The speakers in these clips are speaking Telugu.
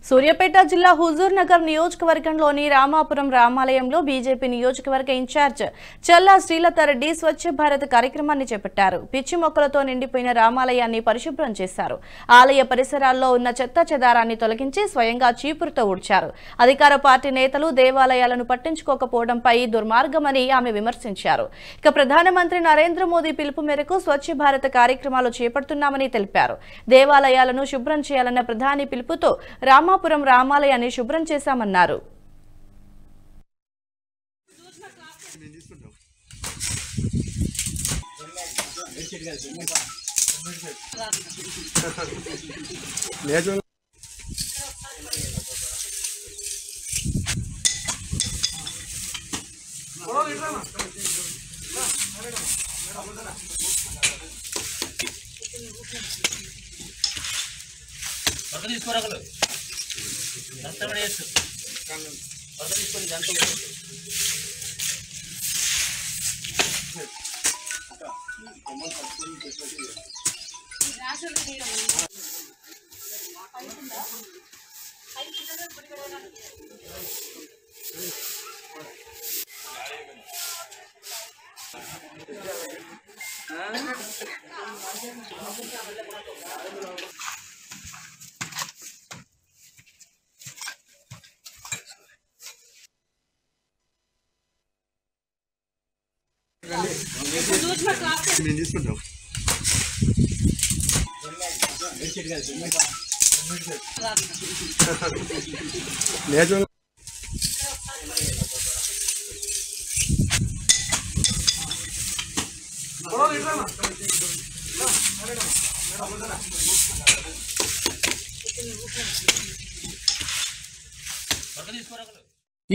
సూర్యాపేట జిల్లా హుజూర్ నగర్ నియోజకవర్గంలోని రామాపురం రామాలయంలో బీజేపీ నియోజకవర్గ ఇన్ఛార్జ్ చల్లా శ్రీలతారెడ్డి స్వచ్ఛ భారత్ కార్యక్రమాన్ని చేపట్టారు. పిచ్చి మొక్కలతో నిండిపోయిన రామాలయాన్ని పరిశుభ్రం చేశారు. ఆలయ పరిసరాల్లో ఉన్న చెత్త చెదారాన్ని తొలగించి స్వయంగా చీపురుతో ఊడ్చారు. అధికార పార్టీ నేతలు దేవాలయాలను పట్టించుకోకపోవడంపై దుర్మార్గమని ఆమె విమర్శించారు. ఇక ప్రధానమంత్రి నరేంద్ర మోదీ పిలుపు మేరకు స్వచ్ఛ భారత్ కార్యక్రమాలు చేపడుతున్నామని తెలిపారు. దేవాలయాలను శుభ్రం చేయాలన్న ప్రధాని పిలుపుతో రామాపురం రామాలయాన్ని శుభ్రం చేశామన్నారు.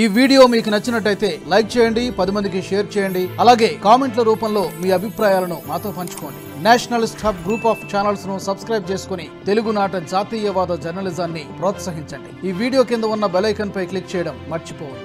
ఈ వీడియో మీకు నచ్చినట్టయితే లైక్ చేయండి, 10 మందికి షేర్ చేయండి. అలాగే కామెంట్ల రూపంలో మీ అభిప్రాయాలను మాతో పంచుకోండి. Nationalist hub group of channels ను సబ్స్క్రైబ్ చేసుకుని తెలుగునాట జాతీయవాద జర్నలిజాన్ని ప్రోత్సహించండి. ఈ వీడియో కింద ఉన్న బెల్ ఐకాన్ పై క్లిక్ చేయడం మర్చిపోవద్దు.